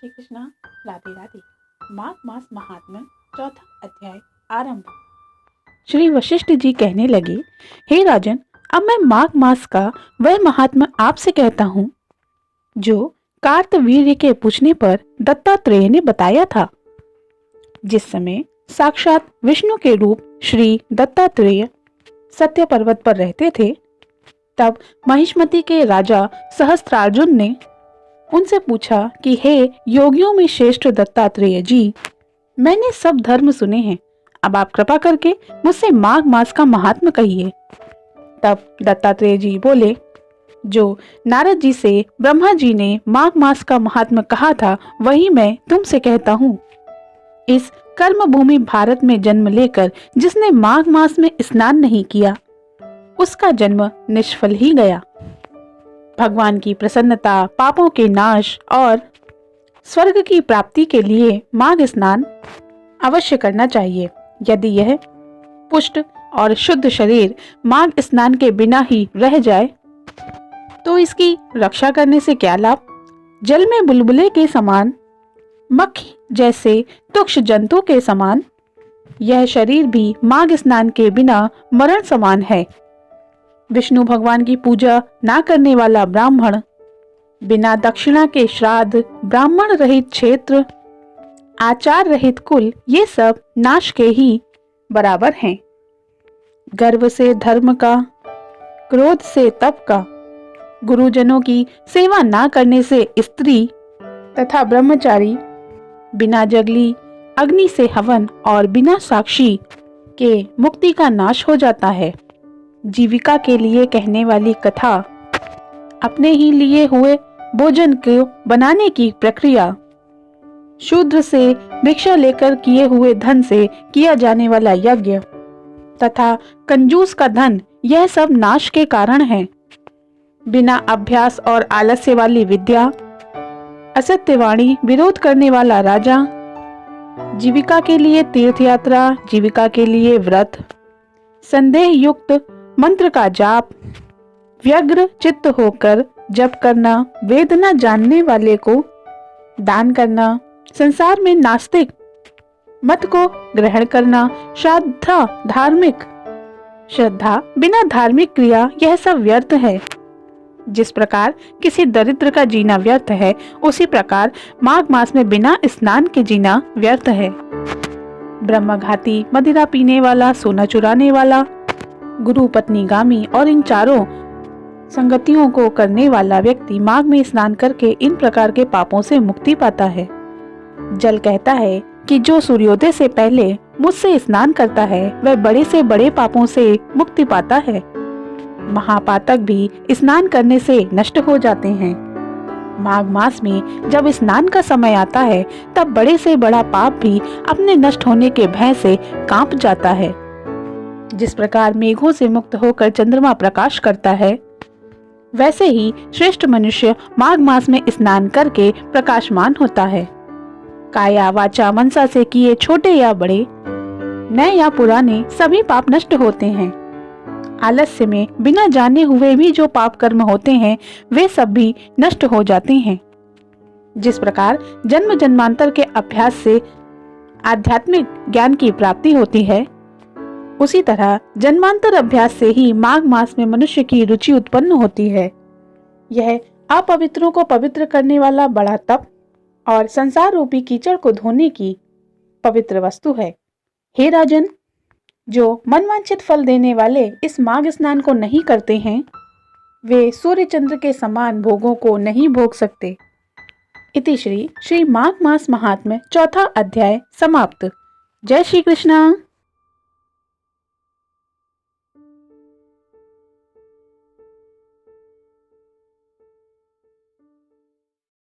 श्री कृष्णा। राधे राधे। माघ मास महात्म्य चौथा अध्याय आरंभ। श्री वशिष्ठ जी कहने लगे, हे राजन, अब मैं माघ मास का वह महात्म्य आपसे कहता हूँ जो कार्तवीर्य के पूछने पर दत्तात्रेय ने बताया था। जिस समय साक्षात विष्णु के रूप श्री दत्तात्रेय सत्य पर्वत पर रहते थे, तब महिष्मति के राजा सहस्त्रार्जुन ने उनसे पूछा कि हे योगियों में श्रेष्ठ दत्तात्रेय जी, मैंने सब धर्म सुने हैं, अब आप कृपा करके मुझसे माघ मास का महात्म्य कहिए। तब दत्तात्रेय जी बोले, जो नारद जी से ब्रह्मा जी ने माघ मास का महात्म्य कहा था, वही मैं तुमसे कहता हूँ। इस कर्म भूमि भारत में जन्म लेकर जिसने माघ मास में स्नान नहीं किया, उसका जन्म निष्फल ही गया। भगवान की प्रसन्नता, पापों के नाश और स्वर्ग की प्राप्ति के लिए माघ स्नान अवश्य करना चाहिए। यदि यह पुष्ट और शुद्ध शरीर माघ स्नान के बिना ही रह जाए तो इसकी रक्षा करने से क्या लाभ। जल में बुलबुले के समान, मक्खी जैसे तुक्ष जंतु के समान यह शरीर भी माघ स्नान के बिना मरण समान है। विष्णु भगवान की पूजा ना करने वाला ब्राह्मण, बिना दक्षिणा के श्राद्ध, ब्राह्मण रहित क्षेत्र, आचार रहित कुल, ये सब नाश के ही बराबर हैं। गर्व से धर्म का, क्रोध से तप का, गुरुजनों की सेवा ना करने से स्त्री तथा ब्रह्मचारी, बिना जगली अग्नि से हवन और बिना साक्षी के मुक्ति का नाश हो जाता है। जीविका के लिए कहने वाली कथा, अपने ही लिए हुए भोजन को बनाने की प्रक्रिया, शूद्र से भिक्षा लेकर किए हुए धन से किया जाने वाला यज्ञ तथा कंजूस का धन, यह सब नाश के कारण है। बिना अभ्यास और आलस्य वाली विद्या, असत्यवाणी, विरोध करने वाला राजा, जीविका के लिए तीर्थ यात्रा, जीविका के लिए व्रत, संदेह युक्त मंत्र का जाप, व्यग्र चित्त होकर जप करना, वेद न जानने वाले को दान करना, संसार में नास्तिक मत को ग्रहण करना, श्रद्धा बिना धार्मिक क्रिया, यह सब व्यर्थ है। जिस प्रकार किसी दरिद्र का जीना व्यर्थ है, उसी प्रकार माघ मास में बिना स्नान के जीना व्यर्थ है। ब्रह्मघाती, मदिरा पीने वाला, सोना चुराने वाला, गुरु पत्नीगामी और इन चारों संगतियों को करने वाला व्यक्ति माघ में स्नान करके इन प्रकार के पापों से मुक्ति पाता है। जल कहता है कि जो सूर्योदय से पहले मुझसे स्नान करता है, वह बड़े से बड़े पापों से मुक्ति पाता है। महापातक भी स्नान करने से नष्ट हो जाते हैं। माघ मास में जब स्नान का समय आता है, तब बड़े से बड़ा पाप भी अपने नष्ट होने के भय से कांप जाता है। जिस प्रकार मेघों से मुक्त होकर चंद्रमा प्रकाश करता है, वैसे ही श्रेष्ठ मनुष्य माघ मास में स्नान करके प्रकाशमान होता है। काया वाचा मनसा से किए छोटे या बड़े, नए या पुराने, सभी पाप नष्ट होते हैं। आलस्य में बिना जाने हुए भी जो पाप कर्म होते हैं, वे सब भी नष्ट हो जाते हैं। जिस प्रकार जन्म जन्मांतर के अभ्यास से आध्यात्मिक ज्ञान की प्राप्ति होती है, उसी तरह जन्मांतर अभ्यास से ही माघ मास में मनुष्य की रुचि उत्पन्न होती है। यह अपवित्रों को पवित्र करने वाला बड़ा तप और संसार रूपी कीचड़ को धोने की पवित्र वस्तु है। हे राजन, जो मनवांछित फल देने वाले इस माघ स्नान को नहीं करते हैं, वे सूर्य चंद्र के समान भोगों को नहीं भोग सकते। इति श्री माघ मास महात्म्य चौथा अध्याय समाप्त। जय श्री कृष्ण।